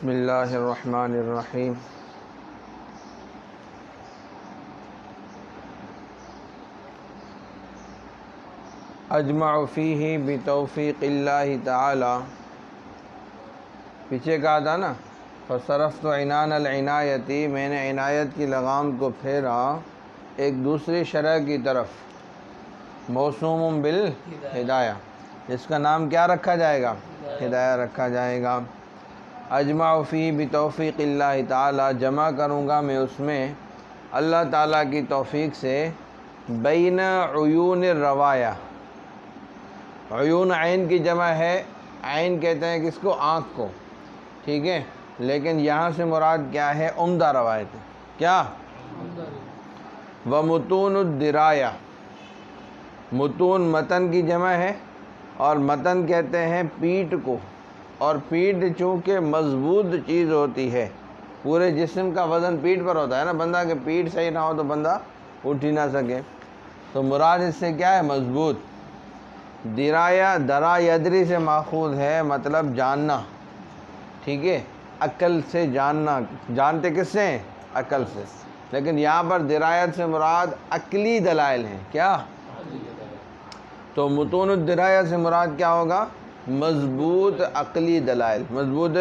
بسم اللہ الرحمن الرحیم۔ اجمع فیہ بتوفیق اللہ تعالی، پیچھے کہا تھا نا فصرفت عنان العنایتی، میں نے عنایت کی لگام کو پھیرا ایک دوسری شرح کی طرف، موسوم بالہدایہ، جس کا نام کیا رکھا جائے گا؟ ہدایہ رکھا جائے گا۔ اجمع فیہ بتوفیق اللہ تعالی، جمع کروں گا میں اس میں اللہ تعالیٰ کی توفیق سے، بین عیون الروایا، عیون عین کی جمع ہے، عین کہتے ہیں کس کو؟ آنکھ کو، ٹھیک ہے، لیکن یہاں سے مراد کیا ہے؟ عمدہ روایت، کیا؟ ومتون الدرایہ، متون متن کی جمع ہے، اور متن کہتے ہیں پیٹھ کو، اور پیٹھ چونکہ مضبوط چیز ہوتی ہے، پورے جسم کا وزن پیٹھ پر ہوتا ہے نا، بندہ کہ پیٹھ صحیح نہ ہو تو بندہ اٹھ ہی نہ سکے، تو مراد اس سے کیا ہے؟ مضبوط۔ درایہ درا یدری سے ماخوذ ہے، مطلب جاننا، ٹھیک ہے، عقل سے جاننا، جانتے کس سے ہیں؟ عقل سے، لیکن یہاں پر درایت سے مراد عقلی دلائل ہیں، کیا؟ تو متون الدرایہ سے مراد کیا ہوگا؟ مضبوط عقلی دلائل، مضبوط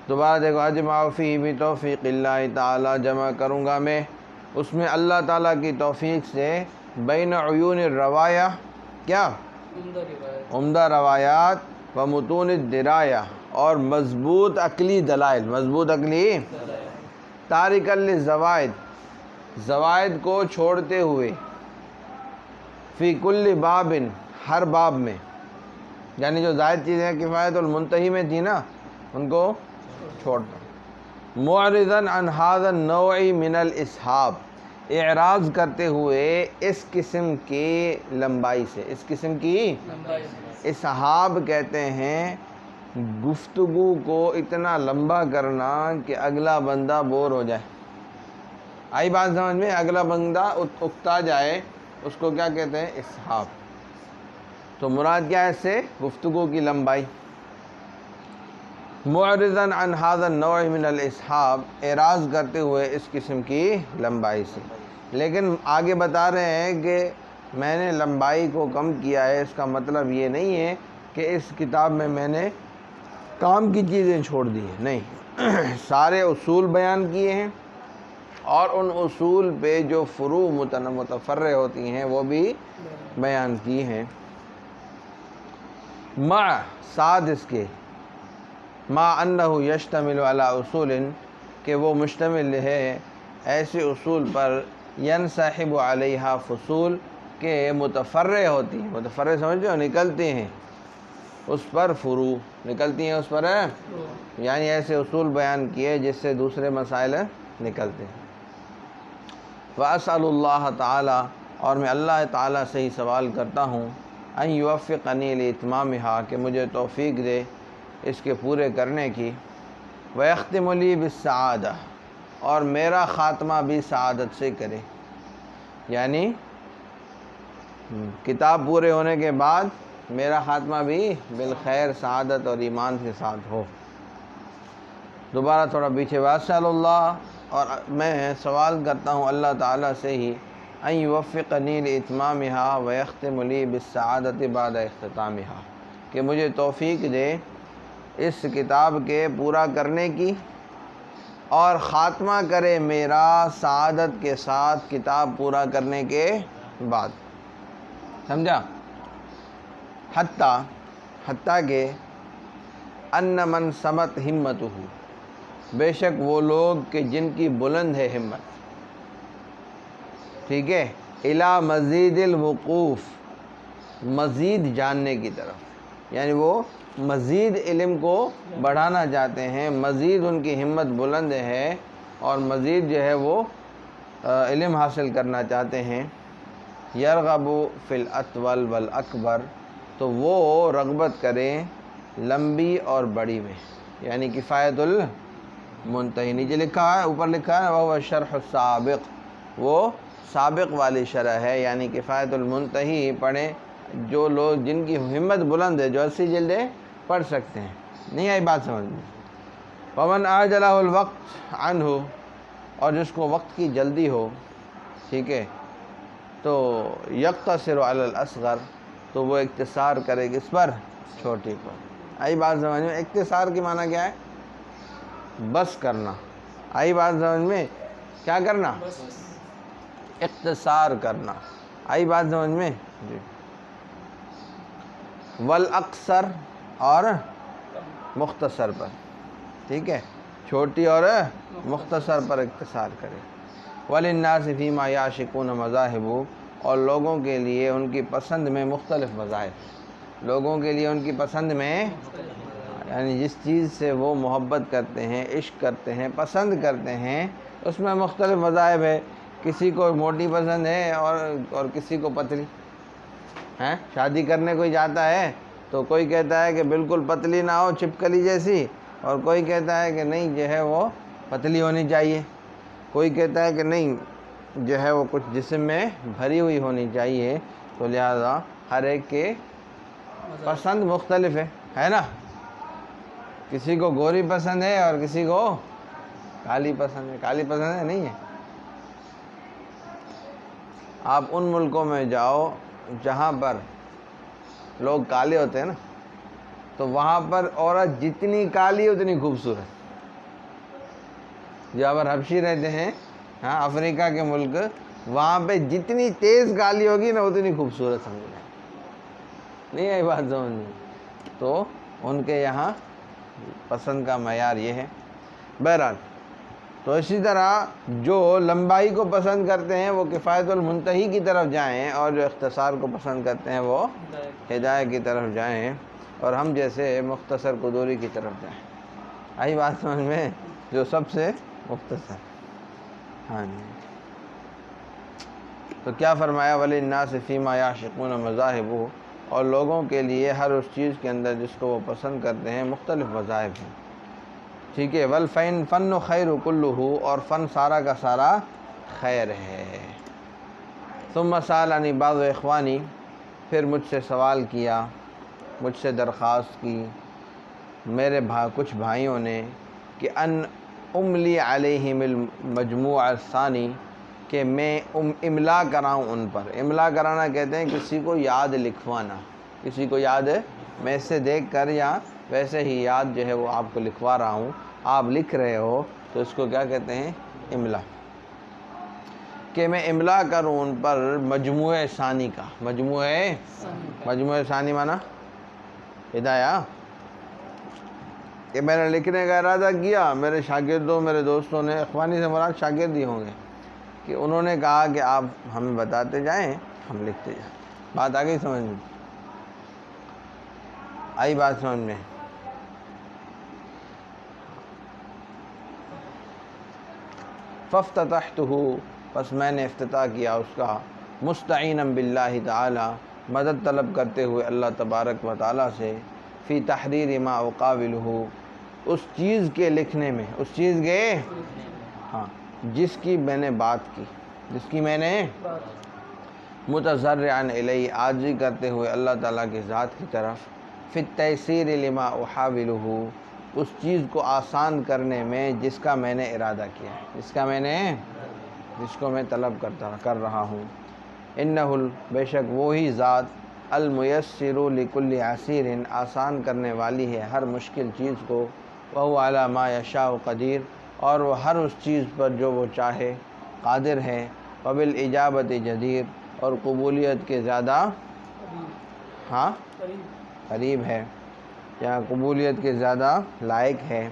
دوبارہ دیکھو، اجمع فیہ بتوفیق اللہ تعالی، جمع کروں گا میں اس میں اللہ تعالیٰ کی توفیق سے، بین عیون الروایا، کیا؟ عمدہ روایات، و متون الدرایہ، اور مضبوط عقلی دلائل، مضبوط عقلی، تارکا للزوائد، زوائد کو چھوڑتے ہوئے، فی کل باب، ہر باب میں، یعنی جو زائد چیزیں کفایت المنتہی میں تھی نا، ان کو چھوڑتا، معرضا عن ھذا النوع من الاسحاب، اعراض کرتے ہوئے اس قسم کی لمبائی سے، اس قسم کی اسحاب کہتے ہیں گفتگو کو اتنا لمبا کرنا کہ اگلا بندہ بور ہو جائے، آئی بات سمجھ میں؟ اگلا بندہ اکتا جائے، اس کو کیا کہتے ہیں؟ اسحاب۔ تو مراد کیا ہے اس سے؟ گفتگو کی لمبائی۔ معرضا عن ھذا النوع من الاسحاب، اعراض کرتے ہوئے اس قسم کی لمبائی سے، لیکن آگے بتا رہے ہیں کہ میں نے لمبائی کو کم کیا ہے، اس کا مطلب یہ نہیں ہے کہ اس کتاب میں نے کام کی چیزیں چھوڑ دی ہیں، نہیں، سارے اصول بیان کیے ہیں، اور ان اصول پہ جو فروع متفرع ہوتی ہیں وہ بھی بیان کی ہیں، مع ساتھ اس کے، ما انہ یشتمل علی اصول، کہ وہ مشتمل ہے ایسے اصول پر، ینسحب علیہا فصول، کہ متفرع ہوتی ہیں، متفرع سمجھتے ہو؟ نکلتے ہیں اس پر فروع، نکلتی ہیں اس پر، یعنی ایسے اصول بیان کیے جس سے دوسرے مسائل نکلتے ہیں۔ واسأل اللہ تعالی، اور میں اللہ تعالیٰ سے ہی سوال کرتا ہوں، ان یوفقنی لاتمامھا، کہ مجھے توفیق دے اس کے پورے کرنے کی، ویختم لی بالسعادہ، اور میرا خاتمہ بھی سعادت سے کرے، یعنی کتاب پورے ہونے کے بعد میرا خاتمہ بھی بالخیر، سعادت اور ایمان کے ساتھ ہو۔ دوبارہ تھوڑا پیچھے، واسأل اللہ، اور میں سوال کرتا ہوں اللہ تعالیٰ سے ہی، ان یوفقنی لاتمامھا ویختم لی بالسعادۃ بعد اختتامھا، کہ مجھے توفیق دے اس کتاب کے پورا کرنے کی، اور خاتمہ کرے میرا سعادت کے ساتھ کتاب پورا کرنے کے بعد، سمجھا؟ حتیٰ کہ ان من سمت ہمتہ، بے شک وہ لوگ کہ جن کی بلند ہے ہمت، ٹھیک ہے، الی مزید الوقوف، مزید جاننے کی طرف، یعنی وہ مزید علم کو بڑھانا چاہتے ہیں، مزید ان کی ہمت بلند ہے، اور مزید جو ہے وہ علم حاصل کرنا چاہتے ہیں، یرغب فی الاطول والاکبر، تو وہ رغبت کریں لمبی اور بڑی میں، یعنی کفایت المنتہی، نیچے لکھا ہے، اوپر لکھا ہے وہ شرح السابق، وہ سابق والی شرح ہے، یعنی کفایت المنتہی پڑھیں جو لوگ جن کی ہمت بلند ہے، جو 80 جلدیں پڑھ سکتے ہیں، نہیں آئی بات سمجھ میں؟ ومن عجلہ الوقت عنہ، اور جس کو وقت کی جلدی ہو، ٹھیک ہے، تو یقتصر علی الاصغر، تو وہ اقتصار کرے گا اس پر، چھوٹی پر۔ آئی بات سمجھ میں؟ اقتصار کی معنی کیا ہے؟ بس کرنا۔ آئی بات سمجھ میں؟ کیا کرنا؟ اقتصار کرنا۔ آئی بات سمجھ میں؟ جی۔ والاقصر، اور مختصر پر، ٹھیک ہے، چھوٹی اور مختصر پر اقتصار کرے۔ وللناس فیما یعشقون مذاہب، اور لوگوں کے لیے ان کی پسند میں مختلف مذاہب، لوگوں کے لیے ان کی پسند میں، یعنی جس چیز سے وہ محبت کرتے ہیں، عشق کرتے ہیں، پسند کرتے ہیں، اس میں مختلف مذاہب ہے۔ کسی کو موٹی پسند ہے اور کسی کو پتلی ہیں۔ شادی کرنے کوئی جاتا ہے تو کوئی کہتا ہے کہ بالکل پتلی نہ ہو، چھپکلی جیسی، اور کوئی کہتا ہے کہ نہیں جو ہے وہ پتلی ہونی چاہیے، کوئی کہتا ہے کہ نہیں جو ہے وہ کچھ جسم میں بھری ہوئی ہونی چاہیے۔ تو لہذا ہر ایک کے پسند مختلف ہے نا؟ کسی کو گوری پسند ہے اور کسی کو کالی پسند ہے۔ کالی پسند ہے نہیں ہے؟ آپ ان ملکوں میں جاؤ جہاں پر لوگ کالے ہوتے ہیں نا، تو وہاں پر عورت جتنی کالی اتنی خوبصورت۔ جہاں پر حبشی رہتے ہیں، ہاں، افریقہ کے ملک، وہاں پہ جتنی تیز کالی ہوگی نا اتنی خوبصورت سمجھ لیں۔ نہیں ہے بات سمجھ میں؟ تو ان کے یہاں پسند کا معیار یہ ہے۔ بہرحال تو اسی طرح جو لمبائی کو پسند کرتے ہیں وہ کفایت المنتہی کی طرف جائیں، اور جو اختصار کو پسند کرتے ہیں وہ ہدایت کی طرف جائیں، اور ہم جیسے مختصر قدوری کی طرف جائیں۔ آئی بات سمجھ میں؟ جو سب سے مختصر۔ ہاں جی، تو کیا فرمایا؟ وَلِلنَّاسِ فِيمَا يَعْشِقُونَ مَذَاهِبُ، اور لوگوں کے لیے ہر اس چیز کے اندر جس کو وہ پسند کرتے ہیں مختلف مذاہب ہیں، ٹھیک ہے۔ فن خیر کلہ، اور فن سارا کا سارا خیر ہے۔ ثم سألنی بعض اخوانی، پھر مجھ سے سوال کیا، مجھ سے درخواست کی میرے کچھ بھائیوں نے کہ ان املی علیہم المجموع الثانی، کہ میں املا کراؤں ان پر۔ املا کرانا کہتے ہیں کسی کو یاد لکھوانا، کسی کو یاد میں اس سے دیکھ کر یا ویسے ہی یاد جو ہے وہ آپ کو لکھوا رہا ہوں، آپ لکھ رہے ہو تو اس کو کیا کہتے ہیں؟ املا۔ کہ میں املا کروں ان پر مجموع ثانی کا۔ مجموع ثانی معنی ہدایہ، کہ میں نے لکھنے کا ارادہ کیا، میرے شاگردوں، میرے دوستوں نے، اخوانی سے مراد شاگرد ہی ہوں گے، کہ انہوں نے کہا کہ آپ ہمیں بتاتے جائیں، ہم لکھتے جائیں۔ بات آ گئی سمجھ میں؟ آئی بات سمجھ میں؟ فافتتحتہ، پس میں نے افتتاح کیا اس کا، مستعینا باللہ تعالی، مدد طلب کرتے ہوئے اللہ تبارک و تعالی سے، فی تحریر ما اقابلہ، اس چیز کے لکھنے میں، اس چیز کے، ہاں، جس کی میں نے بات کی، جس کی میں نے، متضرعا الیہ، عاجزی کرتے ہوئے اللہ تعالیٰ کی ذات کی طرف، فی التیسیر لما احاولہ، اس چیز کو آسان کرنے میں جس کا میں نے ارادہ کیا ہے، جس کو میں طلب کر رہا ہوں۔ انہ، بے شک وہی ذات، المیسر لکل عسیر، آسان کرنے والی ہے ہر مشکل چیز کو، وہو علی ما یشاء قدیر، اور وہ ہر اس چیز پر جو وہ چاہے قادر ہے، وبالاجابۃ جدیر، اور قبولیت کے زیادہ قریب ہے، یا قبولیت کے زیادہ لائق ہے۔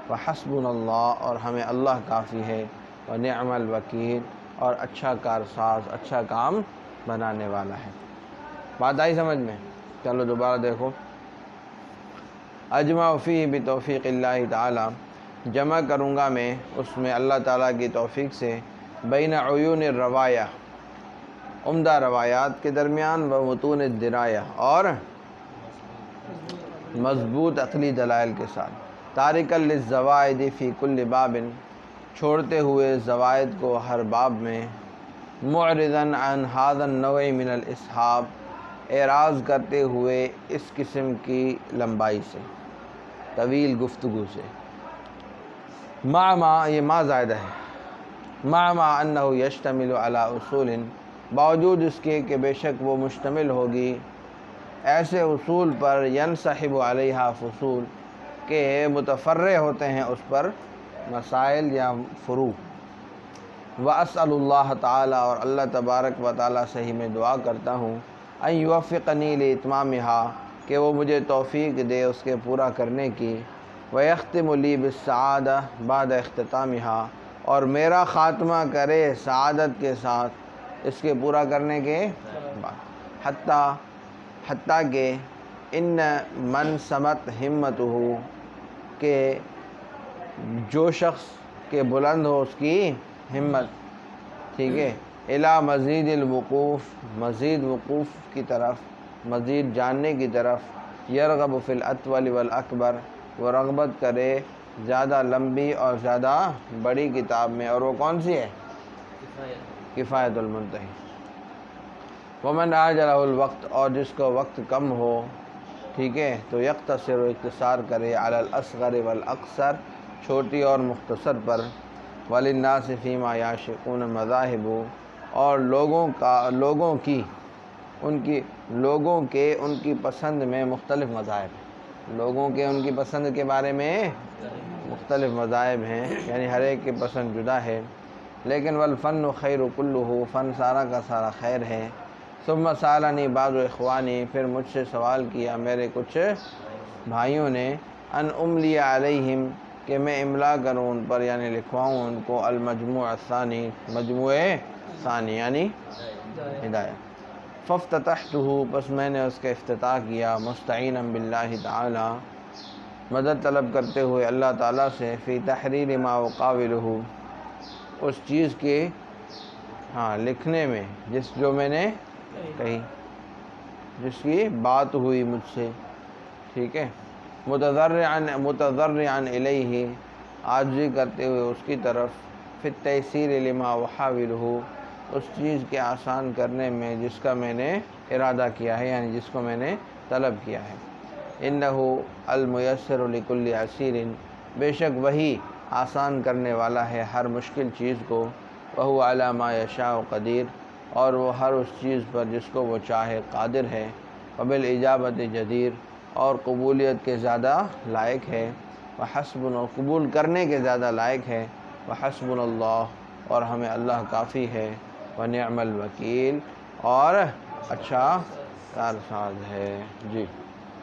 وحسبنا اللہ، اور ہمیں اللہ کافی ہے، ونعم الوکیل، اور اچھا کارساز، اچھا کام بنانے والا ہے۔ بات آئی سمجھ میں؟ چلو دوبارہ دیکھو۔ اجمع فیہ بتوفیق اللہ تعالی، جمع کروں گا میں اس میں اللہ تعالیٰ کی توفیق سے، بین عیون الروایہ، عمدہ روایات کے درمیان، و متون الدرایہ، اور مضبوط عقلی دلائل کے ساتھ، تارکا للزوائد فی کل باب، چھوڑتے ہوئے زوائد کو ہر باب میں، معرضا عن ھذا النوع من الاسحاب، اعراض کرتے ہوئے اس قسم کی لمبائی سے، طویل گفتگو سے۔ ما یہ ما زائدہ ہے، ما انہ یشتمل علی اصول، باوجود اس کے کہ بے شک وہ مشتمل ہوگی ایسے اصول پر، ینسحب علیہا فصول، کہ متفرع ہوتے ہیں اس پر مسائل یا فروع۔ واسأل اللہ تعالی، اور اللہ تبارک و تعالی سے ہی میں دعا کرتا ہوں، ان یوفقنی لاتمامہا، کہ وہ مجھے توفیق دے اس کے پورا کرنے کی، ویختم لی بالسعادہ بعد اختتامہا، اور میرا خاتمہ کرے سعادت کے ساتھ اس کے پورا کرنے کے بعد، حتیٰ کہ ان من سمت ہمتہ، کہ جو شخص کے بلند ہو اس کی ہمت، ٹھیک ہے، الی مزید الوقوف، مزید وقوف کی طرف، مزید جاننے کی طرف، یرغب فی الاطول والاکبر، وہ رغبت کرے زیادہ لمبی اور زیادہ بڑی کتاب میں، اور وہ کون سی ہے؟ کفایت المنتہی۔ ومن عجلہ الوقت، اور جس کو وقت کم ہو، ٹھیک ہے، تو یقتصر و اختصار کرے علی الاصغر والاقصر، چھوٹی اور مختصر پر، وللناس فیما یعشقون مذاہب، اور لوگوں کے ان کی پسند میں مختلف مذاہب، لوگوں کے ان کی پسند کے بارے میں مختلف مذاہب ہیں، یعنی ہر ایک کی پسند جدا ہے، لیکن والفن خیر کلہ، فن سارا کا سارا خیر ہے۔ ثم سالنی بعض اخوانی، پھر مجھ سے سوال کیا میرے کچھ بھائیوں نے، ان املی علیہم، کہ میں املا کروں ان پر، یعنی لکھواؤں ان کو، المجموع الثانی، مجموعہ ثانی یعنی ہدایہ۔ فافتتحتہ، پس میں نے اس کا افتتاح کیا، مستعینا باللہ تعالی، مدد طلب کرتے ہوئے اللہ تعالیٰ سے، فی تحریر ما اقاولہ، اس چیز کے لکھنے میں جو میں نے کہی، جس کی بات ہوئی مجھ سے، ٹھیک ہے، متضرعا الیہ، عاجزی کرتے ہوئے اس کی طرف، فی التیسیر لما احاولہ، اس چیز کے آسان کرنے میں جس کا میں نے ارادہ کیا ہے، یعنی جس کو میں نے طلب کیا ہے۔ انہ المیسر لکل عسیر، بے شک وہی آسان کرنے والا ہے ہر مشکل چیز کو، وہو علی ما یشاء قدیر، اور وہ ہر اس چیز پر جس کو وہ چاہے قادر ہے، وبالاجابۃ جدیر، اور قبولیت کے زیادہ لائق ہے، وحسبنا، اور قبول کرنے کے زیادہ لائق ہے، وحسبنا اللہ، اور ہمیں اللہ کافی ہے، ونعم الوکیل، اور اچھا کارساز ہے۔ جی۔